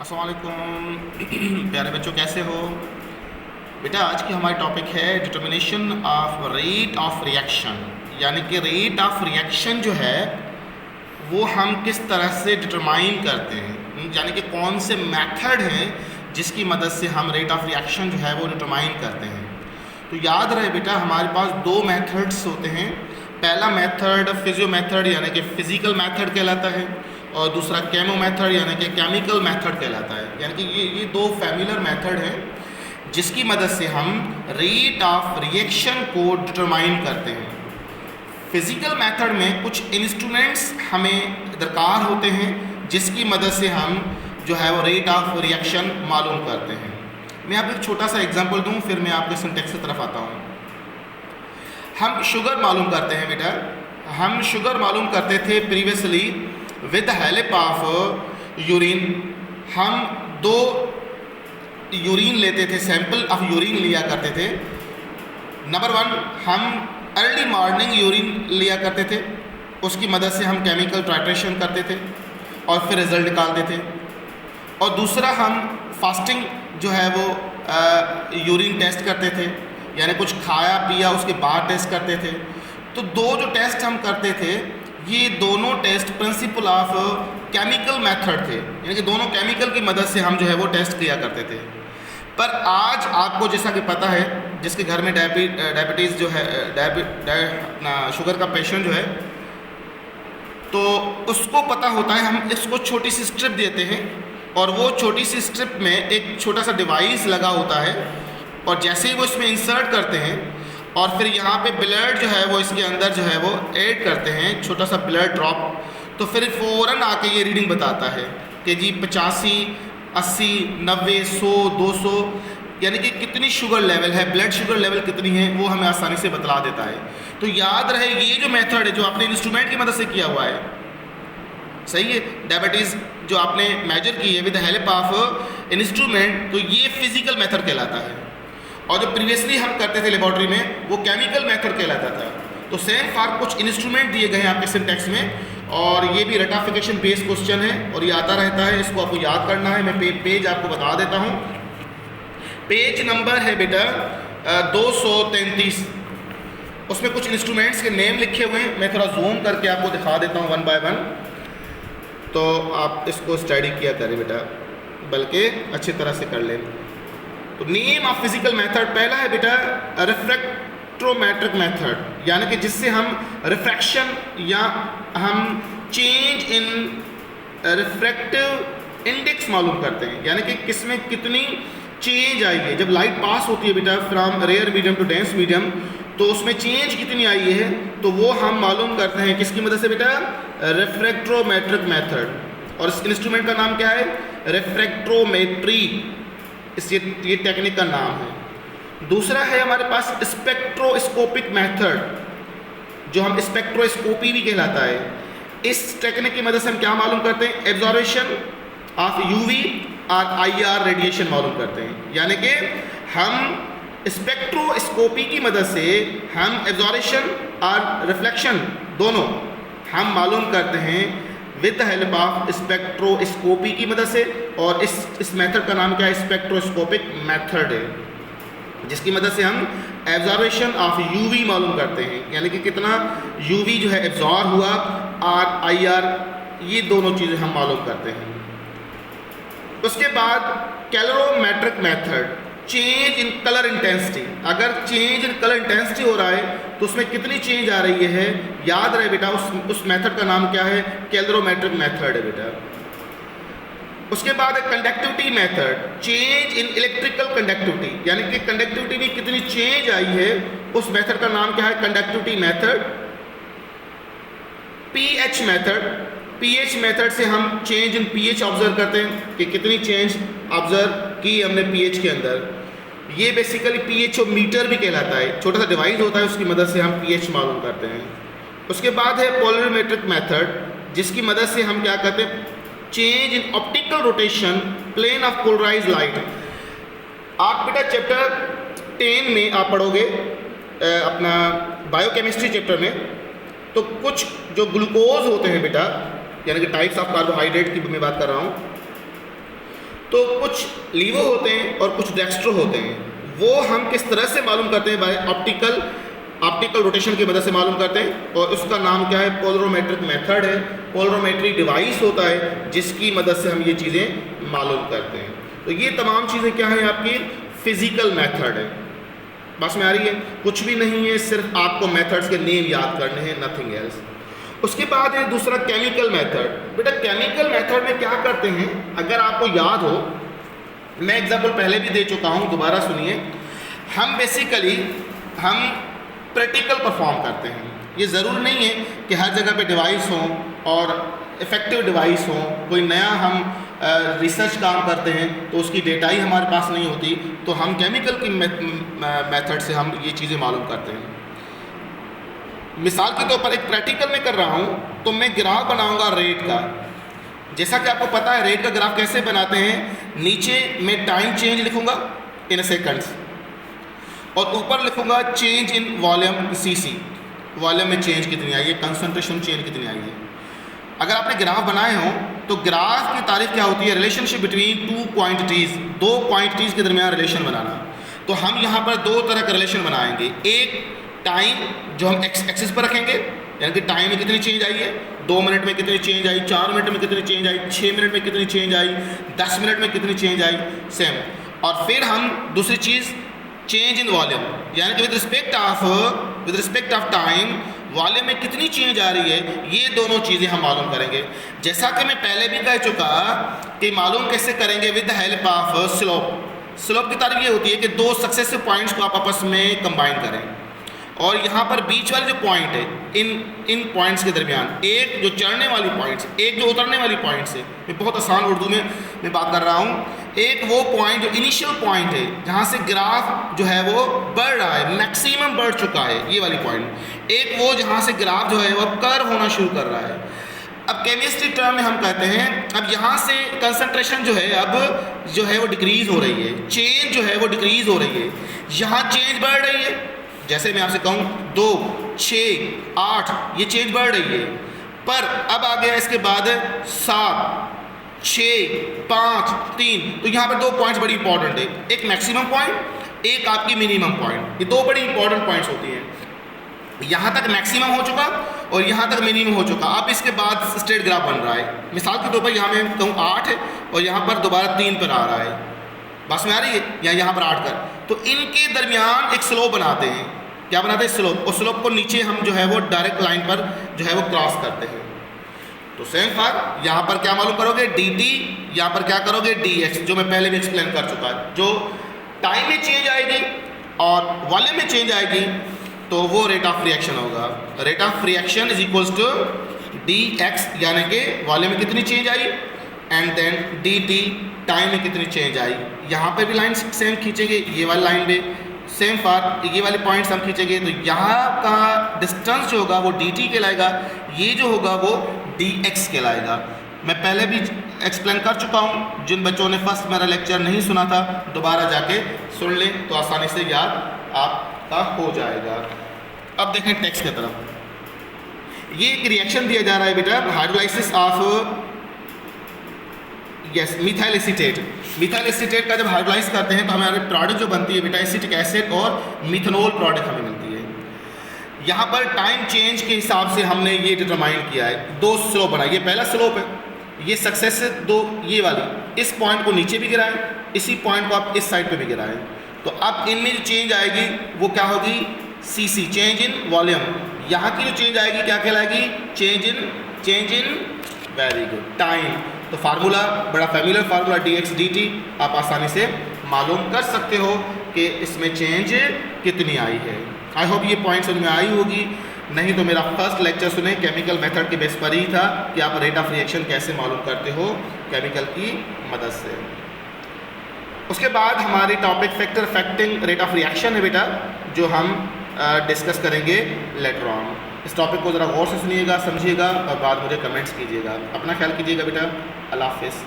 अस्सलाम वालेकुम प्यारे बच्चों, कैसे हो बेटा। आज की हमारी टॉपिक है determination of rate of reaction, यानी कि रेट ऑफ रिएक्शन जो है वो हम किस तरह से डिटरमाइन करते हैं, यानी कि कौन से मेथड हैं जिसकी मदद से हम रेट ऑफ रिएक्शन जो है वो डिटरमाइन करते हैं। तो याद रहे बेटा, हमारे पास दो मेथड्स होते हैं। पहला मेथड फिजियो मेथड यानी कि फिजिकल मेथड कहलाता है, और दूसरा केमो मेथड यानी कि केमिकल मेथड कहलाता है। यानी कि ये दो फैमिलियर मेथड हैं जिसकी मदद से हम रेट ऑफ रिएक्शन को डिटरमाइन करते हैं। फिजिकल मेथड में कुछ इंस्ट्रूमेंट्स हमें दरकार होते हैं जिसकी मदद से हम जो है वो रेट ऑफ रिएक्शन मालूम करते हैं। मैं आपको एक छोटा सा एग्जांपल दूं, फिर मैं आपके सिंटेक्स की तरफ आता हूं। हम शुगर मालूम करते हैं बेटा, हम शुगर मालूम करते थे previously with help of urine. हम दो यूरिन लेते थे, सैंपल ऑफ यूरिन लिया करते थे। नंबर वन, हम अर्ली मॉर्निंग यूरिन लिया करते थे, उसकी मदद से हम केमिकल टाइट्रेशन करते थे और फिर रिज़ल्ट निकालते थे। और दूसरा, हम फास्टिंग जो है वो यूरिन टेस्ट करते थे, यानी कुछ खाया पिया उसके बाद टेस्ट करते थे। तो दो जो टेस्ट हम करते थे, ये दोनों test principle of chemical method थे, यानी कि दोनों केमिकल की मदद से हम जो है वो टेस्ट किया करते थे। पर आज आपको जैसा कि पता है, जिसके घर में डायबिटीज़ जो है अपना शुगर का पेशेंट जो है, तो उसको पता होता है हम इसको छोटी सी स्ट्रिप देते हैं और वो छोटी सी स्ट्रिप में एक छोटा सा डिवाइस लगा होता है, और जैसे ही वो इसमें इंसर्ट करते हैं और फिर यहाँ पे ब्लड जो है वो इसके अंदर जो है वो ऐड करते हैं, छोटा सा ब्लड ड्रॉप, तो फिर फ़ौरन आके ये रीडिंग बताता है कि जी 85, 80, 90, 100, 200, यानी कि कितनी शुगर लेवल है, ब्लड शुगर लेवल कितनी है, वो हमें आसानी से बतला देता है। तो याद रहे, ये जो मेथड है जो आपने इंस्ट्रूमेंट की मदद से किया हुआ है, सही है, डायबिटीज़ जो आपने मेजर की है विद हेल्प ऑफ इंस्ट्रूमेंट, तो ये फिजिकल मेथड कहलाता है। और जो प्रीवियसली हम करते थे लेबॉर्ट्री में, वो केमिकल मेथड कहलाता था। तो सेम फॉर कुछ इंस्ट्रूमेंट दिए गए हैं आपके सिंटेक्स में, और ये भी रेटाफिकेशन बेस्ड क्वेश्चन है और ये आता रहता है, इसको आपको याद करना है। मैं पेज आपको बता देता हूँ। पेज नंबर है बेटा 233, उसमें कुछ इंस्ट्रूमेंट्स के नेम लिखे हुए हैं। मैं थोड़ा जूम करके आपको दिखा देता हूँ वन बाय वन, तो आप इसको स्टडी किया करें बेटा, बल्कि अच्छी तरह से कर लें। तो नेम ऑफ फिजिकल मेथड पहला है बेटा रिफ्रैक्ट्रोमेट्रिक मेथड, यानी कि जिससे हम रिफ्रैक्शन या हम चेंज इन रिफ्रैक्टिव इंडेक्स मालूम करते हैं, यानी कि किसमें कितनी चेंज आई है। जब लाइट पास होती है बेटा from rare medium to dense medium, तो उसमें चेंज कितनी आई है, तो वो हम मालूम करते हैं किसकी मदद से बेटा, रिफ्रैक्ट्रोमेट्रिक मेथड। और इस इंस्ट्रूमेंट का नाम क्या है, रिफ्रैक्ट्रोमेट्री, ये टेक्निक का नाम है। दूसरा है हमारे पास स्पेक्ट्रोस्कोपिक मेथड, जो हम स्पेक्ट्रोस्कोपी भी कहलाता है। इस टेक्निक की मदद से हम क्या मालूम करते हैं, एब्जॉर्प्शन ऑफ यूवी और आईआर रेडिएशन मालूम करते हैं। यानी कि हम स्पेक्ट्रोस्कोपी की मदद से हम एब्जॉर्प्शन और रिफ्लेक्शन दोनों हम मालूम करते हैं विद हेल्प ऑफ स्पेक्ट्रोस्कोपी की मदद से। और इस मेथड का नाम क्या है, स्पेक्ट्रोस्कोपिक मेथड है, जिसकी मदद से हम एब्जॉर्प्शन ऑफ यूवी मालूम करते हैं, यानी कि कितना यूवी जो है एब्जॉर्ब हुआ, और आईआर, ये दोनों चीज़ें हम मालूम करते हैं। उसके बाद calorimetric method, change in colour intensity. अगर चेंज इन कलर इंटेंसिटी हो रहा है तो उसमें कितनी चेंज आ रही है, याद रहे बेटा उस मेथड का नाम क्या है, कैलोरीमेट्रिक मेथड है बेटा। उसके बाद conductivity method, change in electrical conductivity, यानी कि कंडक्टिविटी में कितनी चेंज आई है, उस मेथड का नाम क्या है, conductivity method. PH method, pH method से हम चेंज इन पीएच ऑब्जर्व करते हैं कि कितनी चेंज ऑब्जर्व की हमने पीएच के अंदर। ये बेसिकली पीएच मीटर भी कहलाता है, छोटा सा डिवाइस होता है, उसकी मदद से हम पीएच मालूम करते हैं। उसके बाद है पोलरीमेट्रिक मेथड, जिसकी मदद से हम क्या करते हैं, change in optical rotation plane of polarized light. आप बेटा चैप्टर 10 में आप पढ़ोगे अपना बायोकेमिस्ट्री चैप्टर में, तो कुछ जो ग्लूकोज होते हैं बेटा, यानी कि टाइप्स ऑफ कार्बोहाइड्रेट की मैं बात कर रहा हूँ, तो कुछ लीवो होते हैं और कुछ डेक्स्ट्रो होते हैं, वो हम किस तरह से मालूम करते हैं? बाय ऑप्टिकल रोटेशन की मदद से मालूम करते हैं, और उसका नाम क्या है? पोलरोमेट्रिक मेथड है। पोलरोमेट्री डिवाइस होता है जिसकी मदद से हम ये चीज़ें मालूम करते हैं। तो ये तमाम चीज़ें क्या हैं? आपकी फिजिकल मेथड है। बस में आ रही है? कुछ भी नहीं है, सिर्फ आपको मेथड्स के नेम याद करने हैं, नथिंग एल्स। उसके बाद है दूसरा केमिकल मेथड। बेटा केमिकल मेथड में क्या करते हैं? अगर आपको याद हो, मैं एग्जाम्पल पहले भी दे चुका हूँ, दोबारा सुनिए। हम बेसिकली प्रैक्टिकल परफॉर्म करते हैं। ये ज़रूर नहीं है कि हर जगह पे डिवाइस हो और इफ़ेक्टिव डिवाइस हो। कोई नया हम रिसर्च काम करते हैं तो उसकी डेटा ही हमारे पास नहीं होती, तो हम केमिकल की मेथड से हम ये चीज़ें मालूम करते हैं। मिसाल के तौर पर एक प्रैक्टिकल में कर रहा हूँ तो मैं ग्राफ बनाऊँगा रेट का। जैसा कि आपको पता है रेट का ग्राफ कैसे बनाते हैं, नीचे मैं टाइम चेंज लिखूँगा इन सेकंड्स, और ऊपर लिखूँगा change in volume CC, volume में चेंज कितनी आई है, कंसंट्रेशन चेंज कितनी आई है। अगर आपने ग्राफ बनाए हों तो ग्राफ की तारीफ क्या होती है? रिलेशनशिप बिटवीन टू क्वांटिटीज़, दो क्वांटिटीज़ के दरमियान रिलेशन बनाना। तो हम यहाँ पर दो तरह का रिलेशन बनाएंगे। एक टाइम जो हम एक्सिस पर रखेंगे, यानी कि टाइम में कितनी चेंज आई है, 2 मिनट में कितनी चेंज आई, 4 मिनट में कितनी चेंज आई, 6 मिनट में कितनी चेंज आई, 10 मिनट में कितनी चेंज आई, सेम। और फिर हम दूसरी चीज़ चेंज इन वॉल्यूम, यानी कि with respect of time volume में कितनी चेंज आ रही है, ये दोनों चीज़ें हम मालूम करेंगे। जैसा कि मैं पहले भी कह चुका कि मालूम कैसे करेंगे? With the help of slope. Slope की तारीफ ये होती है कि दो सक्सेसिव पॉइंट्स को आप आपस में कंबाइन करें, और यहाँ पर बीच वाले जो पॉइंट है, इन पॉइंट्स के दरमियान एक जो चढ़ने वाली पॉइंट्स, एक जो उतरने वाली पॉइंट्स है। मैं बहुत आसान उर्दू में मैं बात कर रहा हूँ। एक वो पॉइंट जो इनिशियल पॉइंट है जहाँ से ग्राफ जो है वो बढ़ रहा है, मैक्सिमम बढ़ चुका है, ये वाली पॉइंट। एक वो जहाँ से ग्राफ जो है वो कर्व होना शुरू कर रहा है। अब केमिस्ट्री टर्म में हम कहते हैं अब यहाँ से कंसंट्रेशन जो है अब जो है वो डिक्रीज़ हो रही है, चेंज जो है वो डिक्रीज़ हो रही है। यहाँ चेंज बढ़ रही है, जैसे मैं आपसे कहूँ 2, 6, 8, ये चेंज बढ़ रही है। पर अब आ गया इसके बाद 7, 6, 5, 3, तो यहाँ पर दो पॉइंट्स बड़ी इंपॉर्टेंट है, एक मैक्सिमम पॉइंट, एक आपकी मिनिमम पॉइंट। ये दो बड़ी इंपॉर्टेंट पॉइंट्स होती हैं। यहाँ तक मैक्सिमम हो चुका और यहाँ तक मिनिमम हो चुका। अब इसके बाद स्ट्रेट ग्राफ बन रहा है। मिसाल के तौर पर यहाँ मैं कहूँ 8 है और यहाँ पर दोबारा 3 पर आ रहा है। बस में आ रही है, या यहाँ पर 8 कर, तो इनके दरमियान एक स्लोप बनाते हैं। क्या बनाते हैं? स्लोप। और स्लोप को नीचे हम जो है वो डायरेक्ट लाइन पर जो है वो क्रॉस करते हैं। तो सेम फॉर यहाँ पर क्या मालूम करोगे? dt, यहाँ पर क्या करोगे? dx, जो मैं पहले भी एक्सप्लेन कर चुका। जो टाइम में चेंज आएगी और वॉल्यूम में चेंज आएगी तो वो रेट ऑफ रिएक्शन होगा। Rate of reaction is equals to dx, यानी कि वॉल्यूम में कितनी चेंज आई, एंड देन dt, टाइम में कितनी चेंज आई। यहाँ पर भी लाइन सेम खींचेंगे, ये वाली लाइन में सेम फॉर ये वाले पॉइंट्स हम खींचेंगे, तो यहाँ का डिस्टेंस जो होगा वो dt कहलाएगा, ये जो होगा वो dx कहलाएगा। मैं पहले भी एक्सप्लेन कर चुका हूँ। जिन बच्चों ने फर्स्ट मेरा लेक्चर नहीं सुना था दोबारा जाके सुन लें तो आसानी से याद आपका हो जाएगा। अब देखें टेक्स्ट की तरफ। ये एक रिएक्शन दिया जा रहा है बेटा, hydrolysis of methyl acetate. Methyl acetate का जब हाइड्रोलाइज करते हैं तो हमारे प्रोडक्ट जो बनती है बेटा एसिटिक एसिड और मिथेनॉल प्रोडक्ट हमें मिलती है। यहाँ पर टाइम चेंज के हिसाब से हमने ये डिटरमाइन किया है। दो स्लोप बनाए, ये पहला स्लोप है, ये सक्सेसिव दो, ये वाली इस पॉइंट को नीचे भी गिराएं, इसी पॉइंट को आप इस साइड पे भी गिराएं। तो अब इनमें जो चेंज आएगी वो क्या होगी? CC, change in volume. यहाँ की जो चेंज आएगी क्या कहलाएगी? Change in very good time. तो फार्मूला बड़ा फैमिलियर फार्मूला dx dt, आप आसानी से मालूम कर सकते हो कि इसमें चेंज कितनी आई है। आई होप ये पॉइंट समझ में आई होगी। नहीं तो मेरा फर्स्ट लेक्चर सुने, केमिकल मेथड के बेस पर ही था कि आप रेट ऑफ रिएक्शन कैसे मालूम करते हो केमिकल की मदद से। उसके बाद हमारी topic factor affecting rate of reaction है बेटा, जो हम डिस्कस करेंगे लेटर ऑन। इस टॉपिक को ज़रा गौर से सुनिएगा, समझिएगा और बाद मुझे कमेंट्स कीजिएगा। अपना ख्याल कीजिएगा बेटा। अल्लाह हाफ़िज़।